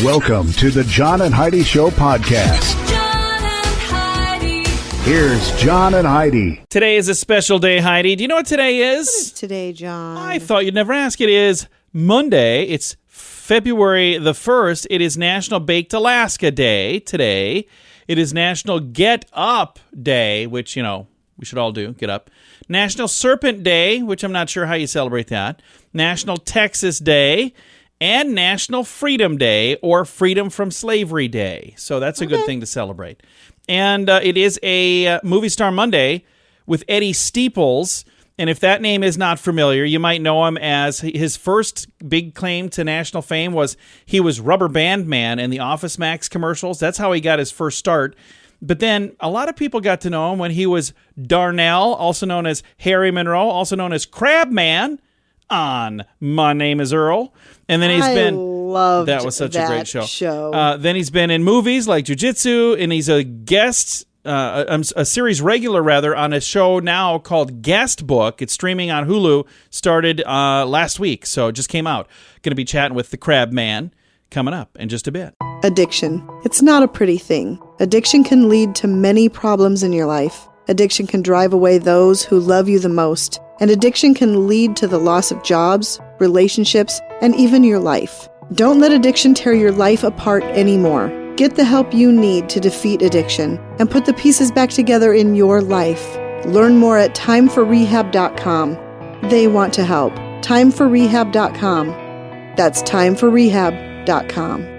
Welcome to the John and Heidi Show podcast. John and Heidi. Here's John and Heidi. Today is a special day, Heidi. Do you know what today is? What is today, John? I thought you'd never ask. It is Monday. It's February the 1st. It is National Baked Alaska Day today. It is National Get Up Day, which, you know, we should all do, get up. National Serpent Day, which I'm not sure how you celebrate that. National Texas Day. And National Freedom Day, or Freedom from Slavery Day. So that's a good thing to celebrate. And it is a Movie Star Monday with Eddie Steeples. And if that name is not familiar, you might know him as his first big claim to national fame was he was Rubber Band Man in the Office Max commercials. That's how he got his first start. But then a lot of people got to know him when he was Darnell, also known as Harry Monroe, also known as Crab Man on My Name is Earl. And then he's loved that was such a great show. Then he's been in movies like Jiu-Jitsu, and he's a guest, a series regular rather, on a show now called Guest Book. It's streaming on Hulu, started last week, so it just came out. Going to be chatting with the Crab Man coming up in just a bit. Addiction. It's not a pretty thing. Addiction can lead to many problems in your life. Addiction can drive away those who love you the most. And addiction can lead to the loss of jobs, relationships, and even your life. Don't let addiction tear your life apart anymore. Get the help you need to defeat addiction and put the pieces back together in your life. Learn more at timeforrehab.com. They want to help. Timeforrehab.com. That's timeforrehab.com.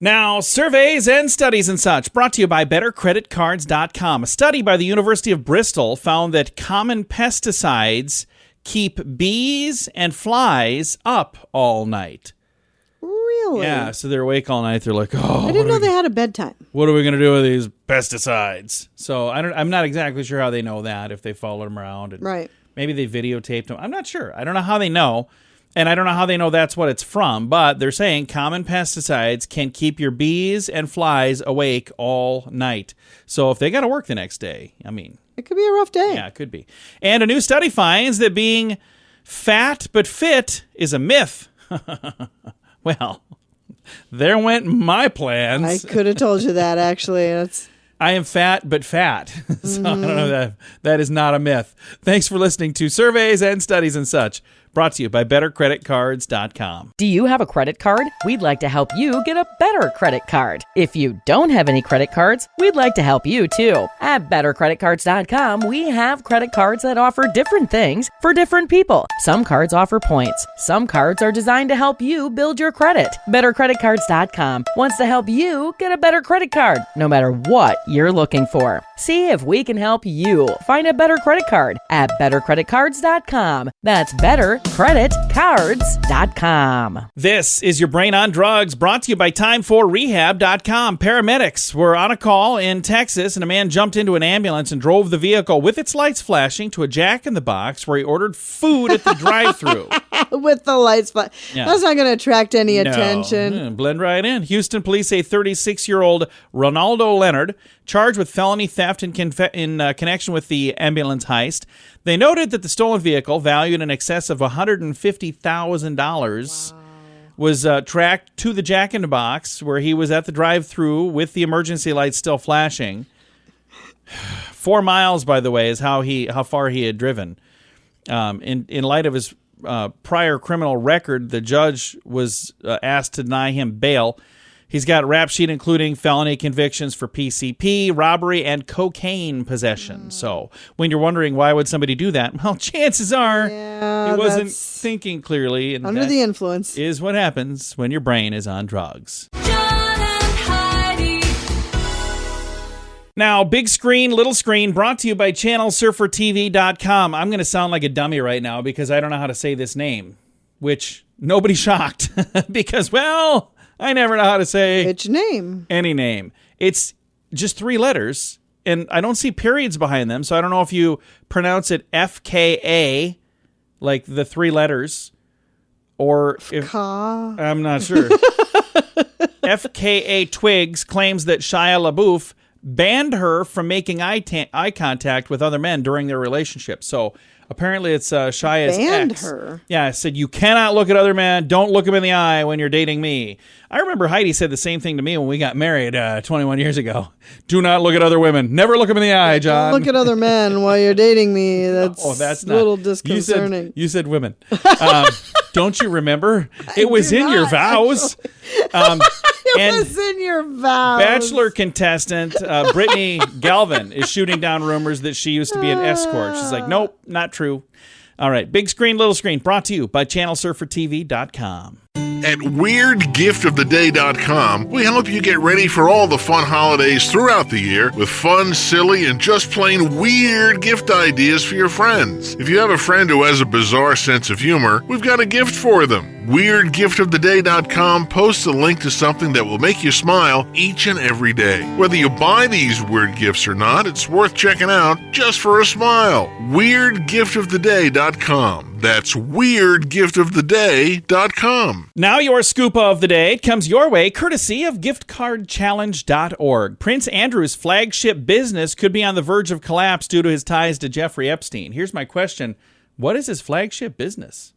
Now, surveys and studies and such, brought to you by BetterCreditCards.com. A study by the University of Bristol found that common pesticides keep bees and flies up all night. Really? Yeah, so they're awake all night. They're like, oh, I didn't know they had a bedtime. what are we going to do with these pesticides? So I'm not exactly sure how they know that, if they followed them around. And Right. maybe they videotaped them. I'm not sure. I don't know how they know. And I don't know how they know that's what it's from, but they're saying common pesticides can keep your bees and flies awake all night. So if they got to work the next day, I mean, It could be a rough day. yeah, it could be. And a new study finds that being fat but fit is a myth. Well, there went my plans. I could have told you that, actually. I am fat but fat. So I don't know that is not a myth. Thanks for listening to Surveys and Studies and Such. Brought to you by BetterCreditCards.com. Do you have a credit card? We'd like to help you get a better credit card. If you don't have any credit cards, we'd like to help you too. At BetterCreditCards.com, we have credit cards that offer different things for different people. Some cards offer points. Some cards are designed to help you build your credit. BetterCreditCards.com wants to help you get a better credit card, no matter what you're looking for. See if we can help you find a better credit card at BetterCreditCards.com. That's BetterCreditCards.com. This is your Brain on Drugs, brought to you by timeforrehab.com. Paramedics were on a call in Texas, and a man jumped into an ambulance and drove the vehicle with its lights flashing to a Jack in the Box where he ordered food at the drive-thru. With the lights, but Yeah. that's not going to attract any No. attention. Blend right in. Houston police say 36-year-old Ronaldo Leonard, charged with felony theft in connection with the ambulance heist. They noted that the stolen vehicle, valued in excess of $150,000, was tracked to the Jack in the Box, where he was at the drive-thru with the emergency lights still flashing. 4 miles, by the way, is how far he had driven. In light of his prior criminal record, the judge was asked to deny him bail. He's got a rap sheet including felony convictions for PCP, robbery, and cocaine possession. So when you're wondering why would somebody do that, well, chances are he wasn't thinking clearly. And Under the influence. is what happens when your brain is on drugs. John and Heidi. Now, big screen, little screen, brought to you by ChannelSurferTV.com. I'm going to sound like a dummy right now because I don't know how to say this name, which nobody's shocked because, well, I never know how to say Which name? any name. It's just 3 letters, and I don't see periods behind them, so I don't know if you pronounce it FKA, like the 3 letters, or if... I'm not sure. FKA Twigs claims that Shia LaBeouf banned her from making eye contact with other men during their relationship. So Apparently, it's Shia's Banned ex. her. Yeah, said you cannot look at other men. Don't look them in the eye when you're dating me. I remember Heidi said the same thing to me when we got married 21 years ago. Do not look at other women. Never look them in the eye, John. Don't look at other men while you're dating me. That's, That's a little not disconcerting. You said women. Don't you remember? It was do in your not, vows. It was in your vows. Bachelor contestant Brittany Galvin is shooting down rumors that she used to be an escort. She's like, nope, not true. All right, big screen, little screen, brought to you by ChannelSurferTV.com. At WeirdGiftOfTheDay.com, we help you get ready for all the fun holidays throughout the year with fun, silly, and just plain weird gift ideas for your friends. If you have a friend who has a bizarre sense of humor, we've got a gift for them. WeirdGiftOfTheDay.com posts a link to something that will make you smile each and every day. Whether you buy these weird gifts or not, it's worth checking out just for a smile. WeirdGiftOfTheDay.com. That's WeirdGiftOfTheDay.com. Now your scoop of the day comes your way courtesy of giftcardchallenge.org. Prince Andrew's flagship business could be on the verge of collapse due to his ties to Jeffrey Epstein. Here's my question. What is his flagship business?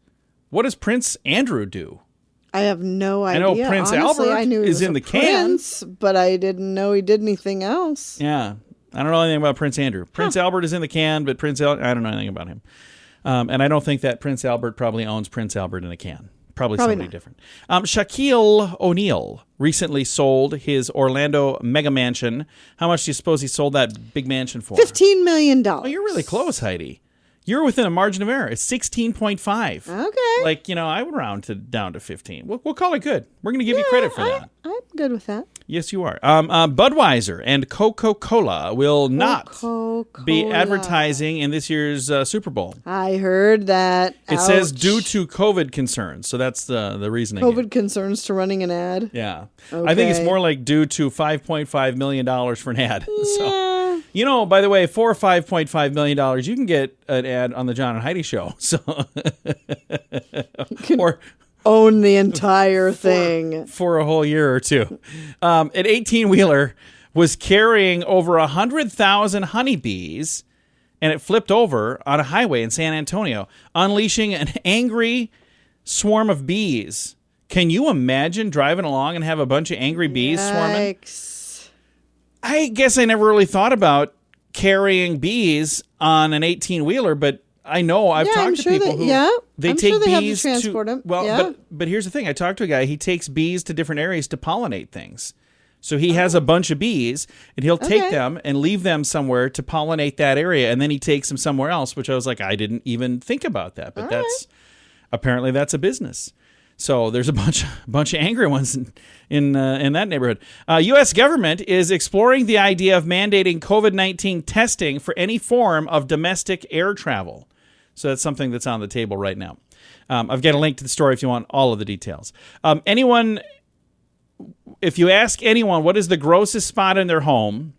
What does Prince Andrew do? I have no idea. I know Prince Honestly, Albert I knew he is was in a the can. prince, but I didn't know he did anything else. Yeah. I don't know anything about Prince Andrew. Prince Albert is in the can, but I don't know anything about him. And I don't think that Prince Albert probably owns Prince Albert in a can. Probably somebody not. different. Shaquille O'Neal recently sold his Orlando mega mansion. How much do you suppose he sold that big mansion for? $15 million. Oh, you're really close, Heidi. You're within a margin of error. It's 16.5. Okay. Like, I would round down to 15. We'll call it good. We're going to give you credit for that. I'm good with that. Yes, you are. Budweiser and Coca-Cola will not be advertising in this year's Super Bowl. I heard that. It says due to COVID concerns. So that's the reasoning. COVID concerns to running an ad? Yeah. Okay. I think it's more like due to $5.5 million for an ad. Yeah. So, by the way, for $5.5 million, you can get an ad on the John and Heidi show. So, or own the entire thing for a whole year or two. An 18-wheeler was carrying over 100,000 honeybees, and it flipped over on a highway in San Antonio, unleashing an angry swarm of bees. Can you imagine driving along and have a bunch of angry bees swarming? I guess I never really thought about carrying bees on an 18-wheeler, but I know I've talked to people who they take bees to transport them. Well, but here's the thing. I talked to a guy. He takes bees to different areas to pollinate things. So he has a bunch of bees, and he'll take them and leave them somewhere to pollinate that area, and then he takes them somewhere else, which I was like, I didn't even think about that. But apparently that's a business. So there's a bunch of angry ones in that neighborhood. U.S. government is exploring the idea of mandating COVID-19 testing for any form of domestic air travel. So that's something that's on the table right now. I've got a link to the story if you want all of the details. If you ask anyone what is the grossest spot in their home,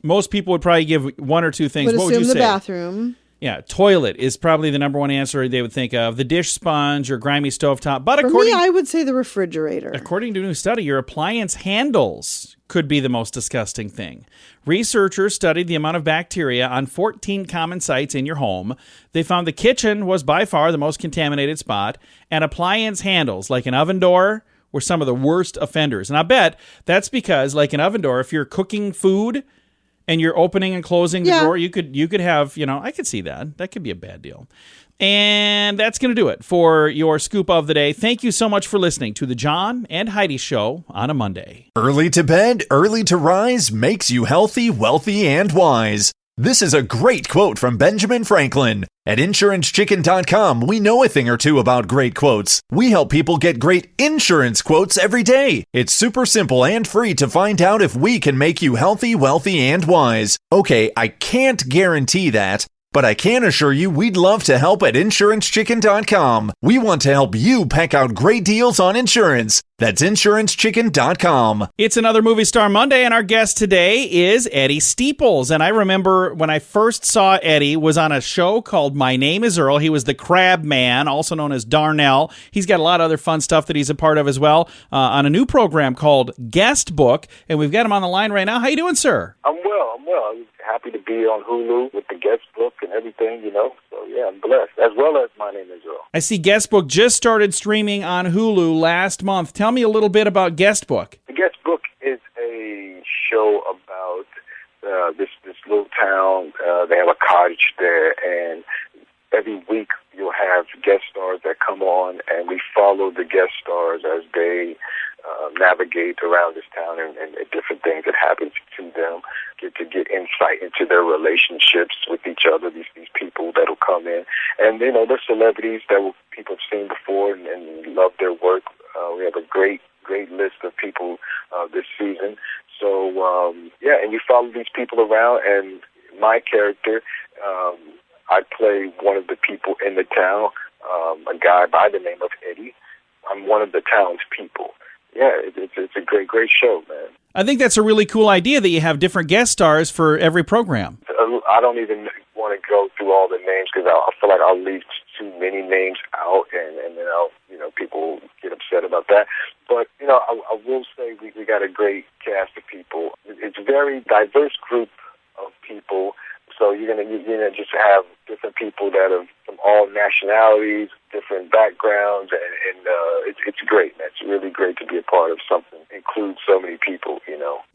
most people would probably give one or two things. What would you say? The bathroom. Yeah, toilet is probably the number one answer they would think of. The dish sponge or grimy stovetop. But For me, I would say the refrigerator. According to a new study, your appliance handles could be the most disgusting thing. Researchers studied the amount of bacteria on 14 common sites in your home. They found the kitchen was by far the most contaminated spot, and appliance handles, like an oven door, were some of the worst offenders. And I bet that's because, like an oven door, if you're cooking food and you're opening and closing the door, you could have, I could see that. That could be a bad deal. And that's going to do it for your scoop of the day. Thank you so much for listening to the John and Heidi Show on a Monday. Early to bed, early to rise makes you healthy, wealthy, and wise. This is a great quote from Benjamin Franklin. At InsuranceChicken.com, we know a thing or two about great quotes. We help people get great insurance quotes every day. It's super simple and free to find out if we can make you healthy, wealthy, and wise. Okay, I can't guarantee that, but I can assure you we'd love to help at InsuranceChicken.com. We want to help you peck out great deals on insurance. That's InsuranceChicken.com. It's another Movie Star Monday, and our guest today is Eddie Steeples. And I remember when I first saw Eddie was on a show called My Name is Earl. He was the Crab Man, also known as Darnell. He's got a lot of other fun stuff that he's a part of as well on a new program called Guest Book. And we've got him on the line right now. How you doing, sir? I'm well. I'm happy to be on Hulu with the guest book and everything, So, yeah, I'm blessed, as well as My Name is Earl. I see Guest Book just started streaming on Hulu last month. Tell me a little bit about Guest Book. The guest book is a show about this little town. They have a cottage there, and every week you'll have guest stars that come on, and we follow the guest stars as they navigate around this town and different things that happen to them, get insight into their relationships with each other, these people that'll come in. And, they're celebrities that people have seen before and love their work. We have a great list of people this season. So, and you follow these people around, and my character, I play one of the people in the town, a guy by the name of Eddie. I'm one of the town's people. Yeah, it's a great show, man. I think that's a really cool idea that you have different guest stars for every program. I don't even want to go through all the names because I feel like I'll leave too many names out, and then people get upset about that. But I will say we got a great cast of people. It's a very diverse group of people. So you're gonna just have different people that are from all nationalities, different backgrounds, and it's great, man. It's really great to be a part of something that includes so many people,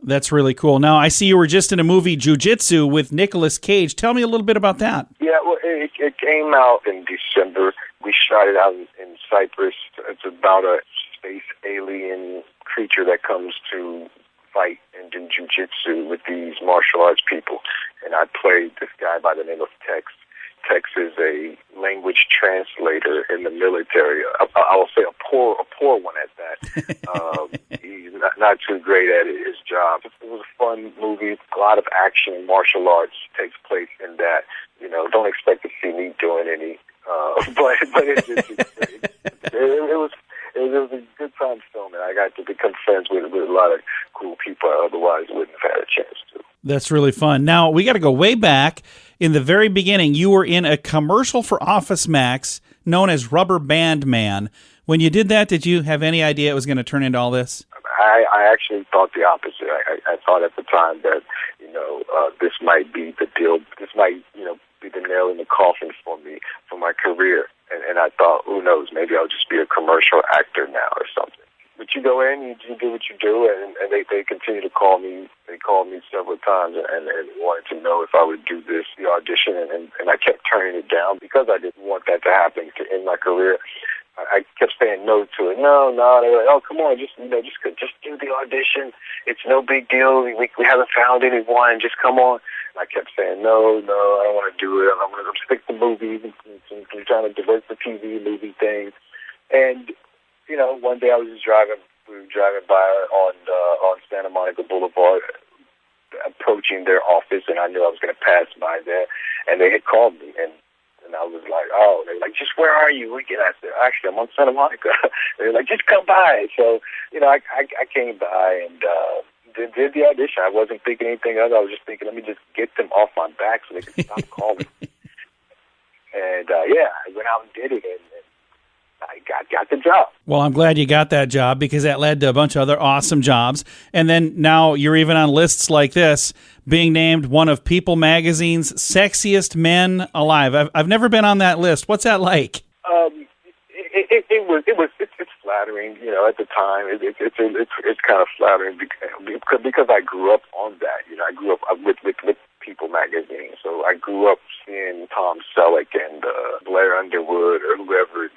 That's really cool. Now, I see you were just in a movie, Jiu-Jitsu, with Nicolas Cage. Tell me a little bit about that. Yeah, well, it came out in December. We shot it out in Cyprus. It's about a space alien creature that comes to fight and do jiu-jitsu with these martial arts people. And I played this guy by the name of Tex. Tex is a language translator in the military. I will say a poor one at that. He's not too great at his job. It was a fun movie. A lot of action and martial arts takes place in that. Don't expect to see me doing any. But it was a good time filming. I got to become friends with a lot of cool people I otherwise wouldn't have had a chance to. That's really fun. Now, we got to go way back. In the very beginning, you were in a commercial for Office Max known as Rubber Band Man. When you did that, did you have any idea it was going to turn into all this? I actually thought the opposite. I thought at the time that, this might be the deal. This might, be the nail in the coffin for me, for my career. And I thought, who knows, maybe I'll just be a commercial actor now or something. But you go in, you do what you do, and they continue to call me. They called me several times and wanted to know if I would do the audition, and I kept turning it down because I didn't want that to happen in my career. I kept saying no to it. No. They were like, oh, come on, just do the audition. It's no big deal. We haven't found anyone. Just come on. And I kept saying no, I don't want to do it. I'm going to stick to movies. I'm trying to divert the TV movie thing. And one day we were driving by on Santa Monica Boulevard, approaching their office, and I knew I was going to pass by there, and they had called me, and I was like, oh, they were like, just where are you? I said, actually, I'm on Santa Monica. They were like, just come by. So, I came by and did the audition. I wasn't thinking anything else. I was just thinking, let me just get them off my back so they can stop calling. And, I went out and did it, and I got the job. Well, I'm glad you got that job because that led to a bunch of other awesome jobs. And then now you're even on lists like this, being named one of People Magazine's sexiest men alive. I've never been on that list. What's that like? It's flattering, at the time. It's kind of flattering because I grew up on that. I grew up with People Magazine, so I grew up seeing Tom Selleck and Blair Underwood or whoever,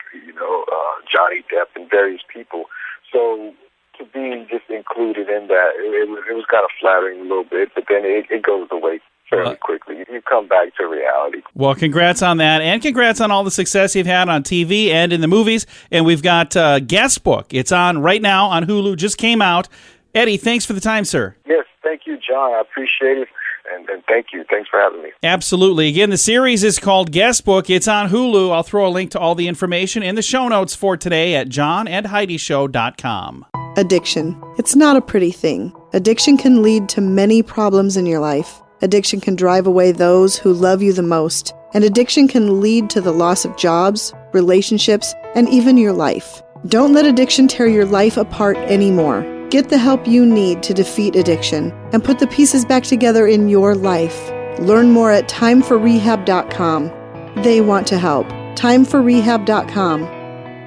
Johnny Depp and various people. So to be just included in that, it was kind of flattering a little bit, but then it goes away fairly quickly. You come back to reality. Well, congrats on that, and congrats on all the success you've had on TV and in the movies. And we've got Guest Book. It's on right now on Hulu. Just came out. Eddie, thanks for the time, sir. Yes, thank you, John. I appreciate it. And thank you. Thanks for having me. Absolutely. Again, the series is called Guest Book. It's on Hulu. I'll throw a link to all the information in the show notes for today at johnandheidishow.com. Addiction. It's not a pretty thing. Addiction can lead to many problems in your life. Addiction can drive away those who love you the most. And addiction can lead to the loss of jobs, relationships, and even your life. Don't let addiction tear your life apart anymore. Get the help you need to defeat addiction and put the pieces back together in your life. Learn more at timeforrehab.com. They want to help. Timeforrehab.com.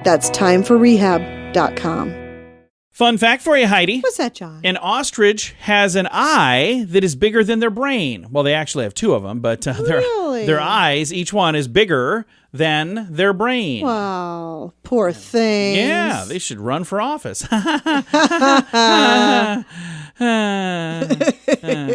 That's timeforrehab.com. Fun fact for you, Heidi. What's that, John? An ostrich has an eye that is bigger than their brain. Well, they actually have two of them, but Really? their eyes, each one is bigger than their brain. Wow, poor things. Yeah, they should run for office.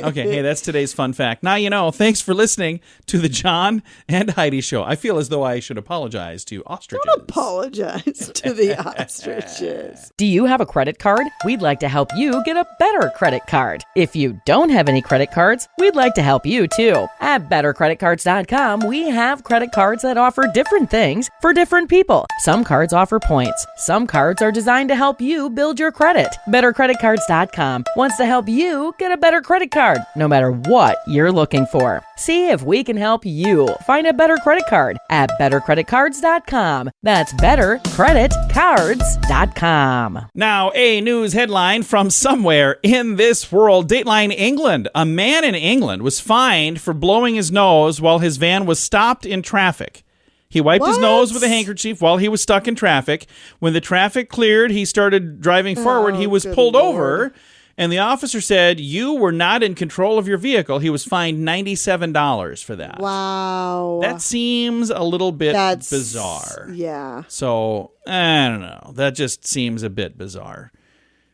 Okay, hey, that's today's fun fact. Now you know. Thanks for listening to the John and Heidi Show. I feel as though I should apologize to ostriches. Don't apologize to the ostriches. Do you have a credit card? We'd like to help you get a better credit card. If you don't have any credit cards, we'd like to help you too. At bettercreditcards.com, we have credit cards that offer different things for different people. Some cards offer points. Some cards are designed to help you build your credit. Bettercreditcards.com wants to help you get a better credit card, no matter what you're looking for. See if we can help you find a better credit card at bettercreditcards.com. That's bettercreditcards.com. Now, a news headline from somewhere in this world. Dateline England. A man in England was fined for blowing his nose while his van was stopped in traffic. He wiped his nose with a handkerchief while he was stuck in traffic. When the traffic cleared, he started driving forward. He was good pulled Lord. over, and the officer said, "You were not in control of your vehicle." He was fined $97 for that. Wow. That seems a little bit That's bizarre. Yeah. So, I don't know. That just seems a bit bizarre.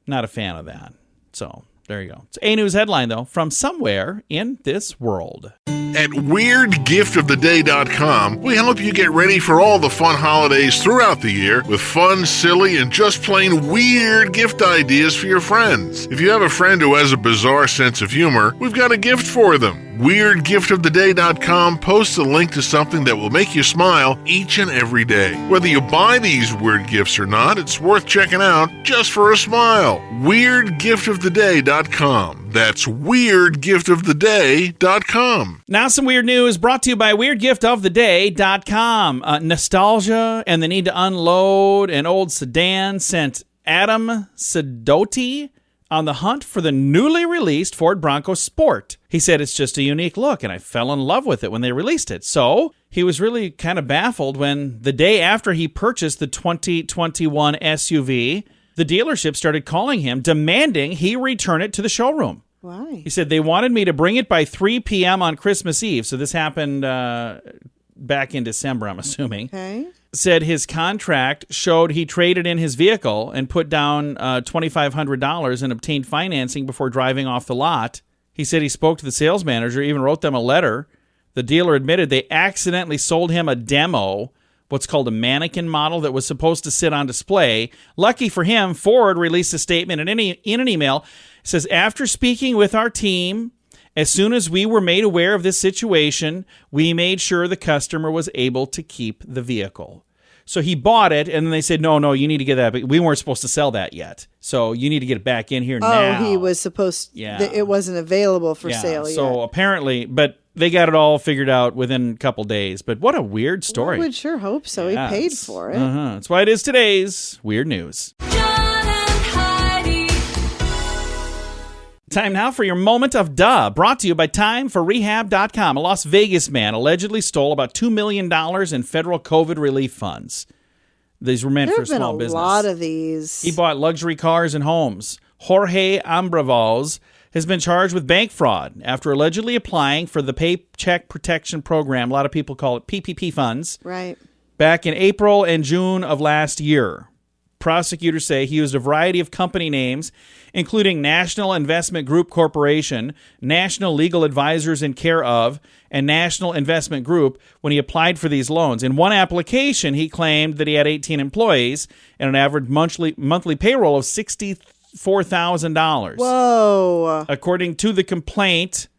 Not a fan of that. So, there you go. It's a news headline, though, from somewhere in this world. At WeirdGiftOfTheDay.com, we help you get ready for all the fun holidays throughout the year with fun, silly, and just plain weird gift ideas for your friends. If you have a friend who has a bizarre sense of humor, we've got a gift for them. WeirdGiftOfTheDay.com posts a link to something that will make you smile each and every day. Whether you buy these weird gifts or not, it's worth checking out just for a smile. WeirdGiftOfTheDay.com. That's WeirdGiftOfTheDay.com. Now some weird news brought to you by WeirdGiftOfTheDay.com. Nostalgia and the need to unload an old sedan sent Adam Sidoti on the hunt for the newly released Ford Bronco Sport. He said it's just a unique look, and I fell in love with it when they released it. So he was really kind of baffled when the day after he purchased the 2021 SUV, the dealership started calling him, demanding he return it to the showroom. Why? He said, they wanted me to bring it by 3 p.m. on Christmas Eve. So this happened back in December, I'm assuming. Okay. Said his contract showed he traded in his vehicle and put down $2,500 and obtained financing before driving off the lot. He said he spoke to the sales manager, even wrote them a letter. The dealer admitted they accidentally sold him a demo, what's called a mannequin model that was supposed to sit on display. Lucky for him, Ford released a statement in an email. It says, after speaking with our team, as soon as we were made aware of this situation, we made sure the customer was able to keep the vehicle. So he bought it, and then they said, no, you need to get that. But we weren't supposed to sell that yet. So you need to get it back in here now. Oh, he was supposed it wasn't available for sale yet. So apparently, but they got it all figured out within a couple days. But what a weird story. I would sure hope so. He paid for it. That's why it is today's Weird News. John and Heidi. Time now for your moment of duh, brought to you by timeforrehab.com. A Las Vegas man allegedly stole about $2 million in federal COVID relief funds. These were meant for small business. There have been a lot of these. He bought luxury cars and homes. Jorge Ambravoz has been charged with bank fraud after allegedly applying for the Paycheck Protection Program. A lot of people call it PPP funds. Right. Back in April and June of last year. Prosecutors say he used a variety of company names, including National Investment Group Corporation, National Legal Advisors in Care of, and National Investment Group when he applied for these loans. In one application, he claimed that he had 18 employees and an average monthly payroll of $64,000. Whoa. According to the complaint,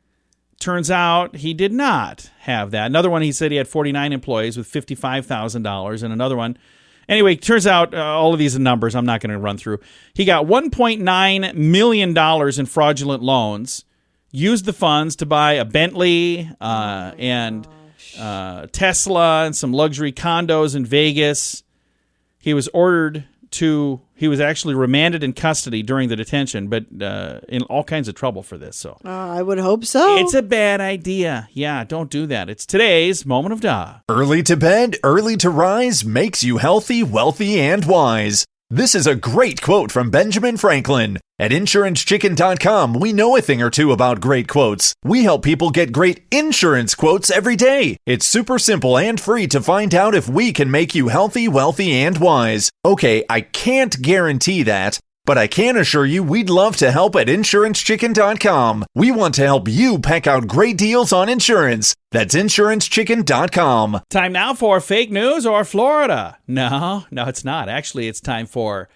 turns out he did not have that. Another one, he said he had 49 employees with $55,000, and another one. Anyway, turns out all of these are numbers I'm not going to run through. He got $1.9 million in fraudulent loans, used the funds to buy a Bentley and Tesla and some luxury condos in Vegas. He was ordered he was actually remanded in custody during the detention, but in all kinds of trouble for this. So I would hope so. it's a bad idea. Yeah, don't do that. It's today's Moment of Da. Early to bed, early to rise makes you healthy, wealthy, and wise. This is a great quote from Benjamin Franklin. At InsuranceChicken.com, we know a thing or two about great quotes. We help people get great insurance quotes every day. It's super simple and free to find out if we can make you healthy, wealthy, and wise. Okay, I can't guarantee that, but I can assure you we'd love to help at InsuranceChicken.com. We want to help you peck out great deals on insurance. That's InsuranceChicken.com. Time now for fake news or Florida. No, it's not. Actually, it's time for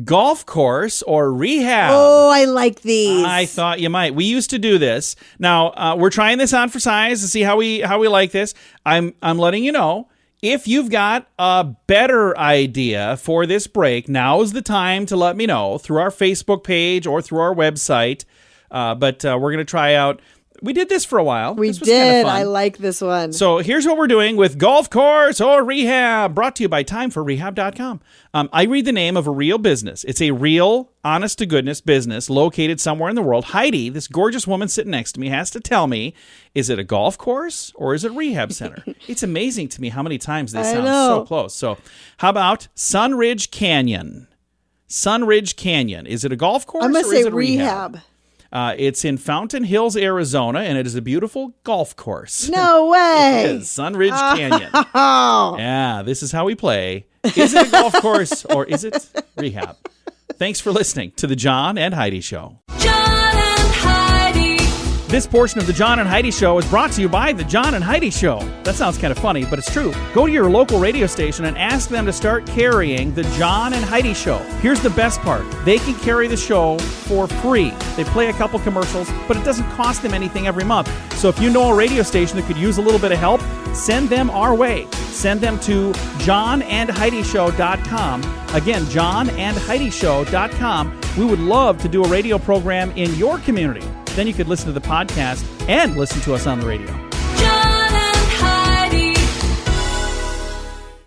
golf course or rehab. Oh, I like these. I thought you might. We used to do this. Now we're trying this on for size to see how we like this. I'm letting you know. If you've got a better idea for this break, now is the time to let me know through our Facebook page or through our website. But we're going to try out. We did this for a while. We this was kinda did. fun. I like this one. So here's what we're doing with golf course or rehab, brought to you by timeforrehab.com. I read the name of a real business. It's a real, honest-to-goodness business located somewhere in the world. Heidi, this gorgeous woman sitting next to me, has to tell me, is it a golf course or is it a rehab center? It's amazing to me how many times they sound so close. So how about Sunridge Canyon? Sunridge Canyon. Is it a golf course I'm going to or is say it a rehab? It's in Fountain Hills, Arizona, and it is a beautiful golf course. No way. It is Sunridge Canyon. Oh. Yeah, this is how we play. Is it a golf course or is it rehab? Thanks for listening to the John and Heidi Show. John and Heidi. This portion of the John and Heidi Show is brought to you by the John and Heidi Show. That sounds kind of funny, but it's true. Go to your local radio station and ask them to start carrying the John and Heidi Show. Here's the best part. They can carry the show for free. They play a couple commercials, but it doesn't cost them anything every month. So if you know a radio station that could use a little bit of help, send them our way. Send them to johnandheidishow.com. Again, johnandheidishow.com. We would love to do a radio program in your community. Then you could listen to the podcast and listen to us on the radio. John and Heidi.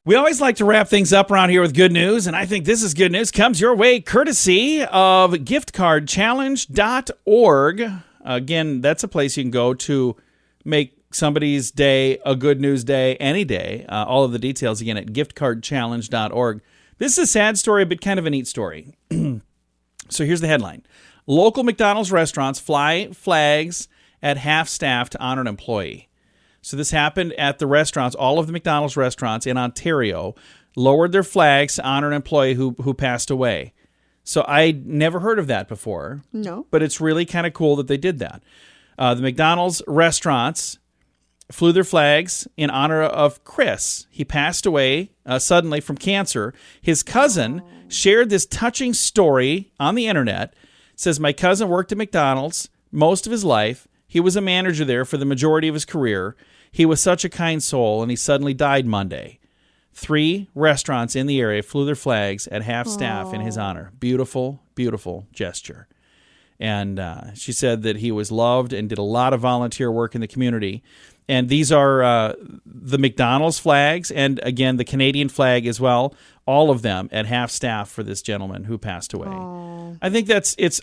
We always like to wrap things up around here with good news, and I think this is good news. Comes your way courtesy of giftcardchallenge.org. Again, that's a place you can go to make somebody's day a good news day any day. All of the details, again, at giftcardchallenge.org. This is a sad story, but kind of a neat story. So here's the headline. Local McDonald's restaurants fly flags at half-staff to honor an employee. So this happened at the restaurants. All of the McDonald's restaurants in Ontario lowered their flags to honor an employee who passed away. So I never heard of that before. No. But it's really kind of cool that they did that. The McDonald's restaurants flew their flags in honor of Chris. He passed away suddenly from cancer. His cousin shared this touching story on the internet. It says, my cousin worked at McDonald's most of his life. He was a manager there for the majority of his career. He was such a kind soul, and he suddenly died Monday. 3 restaurants in the area flew their flags at half-staff in his honor. Beautiful, beautiful gesture. And she said that he was loved and did a lot of volunteer work in the community. And these are the McDonald's flags and, again, the Canadian flag as well, all of them at half-staff for this gentleman who passed away. Aww. I think it's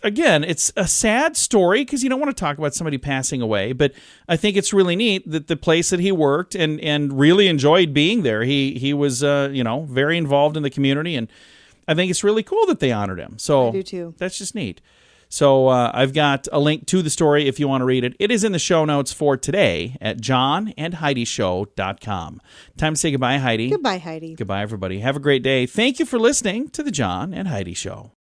a sad story because you don't want to talk about somebody passing away, but I think it's really neat that the place that he worked and really enjoyed being there, he was, very involved in the community, and I think it's really cool that they honored him. So I do too. That's just neat. So I've got a link to the story if you want to read it. It is in the show notes for today at johnandheidishow.com. Time to say goodbye, Heidi. Goodbye, Heidi. Goodbye, everybody. Have a great day. Thank you for listening to the John and Heidi Show.